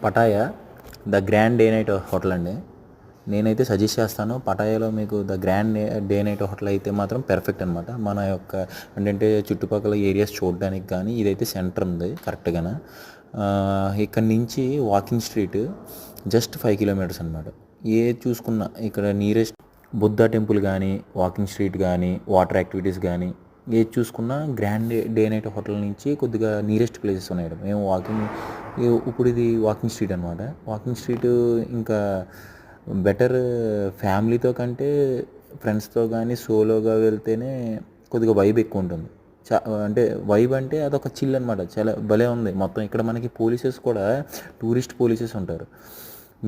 Pattaya the grand day night hotel అండి. నేనైతే suggest చేస్తాను. పటాయాలో మీకు the grand day night hotel అయితే మాత్రం పెర్ఫెక్ట్ అనమాట. మన యొక్క ఏంటంటే చుట్టుపక్కల ఏరియాస్ చూడడానికి కానీ ఇదైతే సెంటర్ ఉంది కరెక్ట్గా. ఇక్కడ నుంచి వాకింగ్ స్ట్రీట్ జస్ట్ 5 కిలోమీటర్స్ అనమాట. ఏ చూసుకున్నా ఇక్కడ నియరెస్ట్ బుద్ధ టెంపుల్ కానీ, వాకింగ్ స్ట్రీట్ కానీ, వాటర్ యాక్టివిటీస్ కానీ ఏది చూసుకున్నా గ్రాండ్ డే నైట్ హోటల్ నుంచి కొద్దిగా నియరెస్ట్ ప్లేసెస్ ఉన్నాయి. మేము ఇప్పుడు ఇది వాకింగ్ స్ట్రీట్ అనమాట. వాకింగ్ స్ట్రీట్ ఇంకా బెటర్ ఫ్యామిలీతో కంటే ఫ్రెండ్స్తో కానీ సోలోగా వెళ్తేనే కొద్దిగా వైబ్ ఎక్కువ ఉంటుంది. అంటే వైబ్ అంటే అదొక చిల్ అనమాట. చాలా భలే ఉంది మొత్తం. ఇక్కడ మనకి పోలీసెస్ కూడా టూరిస్ట్ పోలీసెస్ ఉంటారు.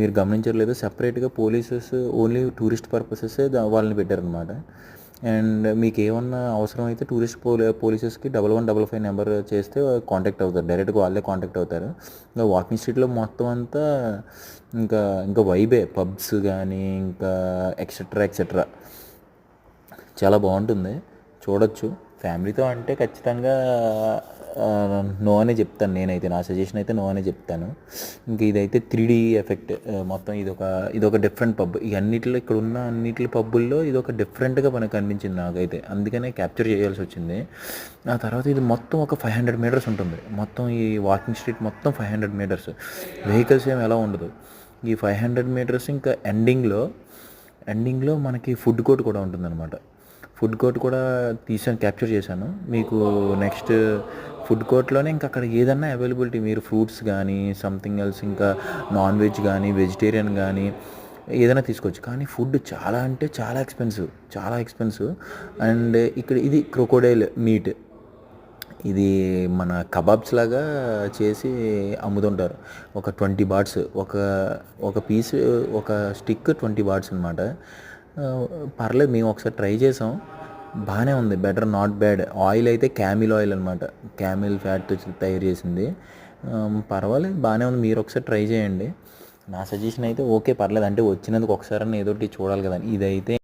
మీరు గమనించట్లేదు, సెపరేట్గా పోలీసెస్ ఓన్లీ టూరిస్ట్ పర్పసెస్ వాళ్ళని పెట్టారనమాట. అండ్ మీకు ఏమన్నా అవసరం అయితే టూరిస్ట్ పోలీసెస్కి 1155 నెంబర్ చేస్తే కాంటాక్ట్ అవుతారు. డైరెక్ట్గా వాళ్ళే కాంటాక్ట్ అవుతారు. ఇంకా వాకింగ్ స్ట్రీట్లో మొత్తం అంతా ఇంకా ఇంకా వైబే, పబ్స్ కానీ ఇంకా ఎక్సెట్రా ఎక్సెట్రా చాలా బాగుంటుంది, చూడొచ్చు. ఫ్యామిలీతో అంటే ఖచ్చితంగా నో అనే చెప్తాను నేనైతే. నా సజెషన్ అయితే నో అనే చెప్తాను. ఇంకా ఇదైతే 3D ఎఫెక్ట్ మొత్తం. ఇదొక డిఫరెంట్ పబ్. ఈ అన్నిటిలో ఇక్కడ ఉన్న అన్నిటి పబ్బుల్లో ఇదొక డిఫరెంట్గా మనకు అనిపించింది నాకైతే. అందుకనే క్యాప్చర్ చేయాల్సి వచ్చింది. ఆ తర్వాత ఇది మొత్తం ఒక 500 మీటర్స్ ఉంటుంది. మొత్తం ఈ వాకింగ్ స్ట్రీట్ మొత్తం 500 మీటర్స్. వెహికల్స్ ఏమి ఎలా ఉండదు. ఈ 500 మీటర్స్ ఇంకా ఎండింగ్లో మనకి ఫుడ్ కోర్ట్ కూడా ఉంటుందన్నమాట. ఫుడ్ కోర్ట్ కూడా క్యాప్చర్ చేశాను మీకు. నెక్స్ట్ ఫుడ్ కోర్ట్లోనే ఇంకా అక్కడ ఏదన్నా అవైలబిలిటీ, మీరు ఫ్రూట్స్ కానీ సంథింగ్ ఎల్స్, ఇంకా నాన్ వెజ్ కానీ వెజిటేరియన్ కానీ ఏదైనా తీసుకోవచ్చు. కానీ ఫుడ్ చాలా అంటే చాలా ఎక్స్పెన్సివ్. అండ్ ఇక్కడ ఇది క్రొకోడైల్ మీట్, ఇది మన కబాబ్స్ లాగా చేసి అమ్ముతుంటారు. ఒక 20 బాట్స్ ఒక పీస్, ఒక స్టిక్ 20 బాట్స్ అనమాట. పర్లేదు, మేము ఒకసారి ట్రై చేసాం, బాగానే ఉంది. Better, not bad. ఆయిల్ అయితే క్యామిల్ ఆయిల్ అనమాట, క్యామిల్ ఫ్యాట్తో తయారు చేసింది. పర్వాలేదు, బాగానే ఉంది. మీరు ఒకసారి ట్రై చేయండి. నా సజెషన్ అయితే ఓకే, పర్లేదు. అంటే వచ్చినందుకు ఒకసారి ఏదో ఒకటి చూడాలి కదా. ఇదైతే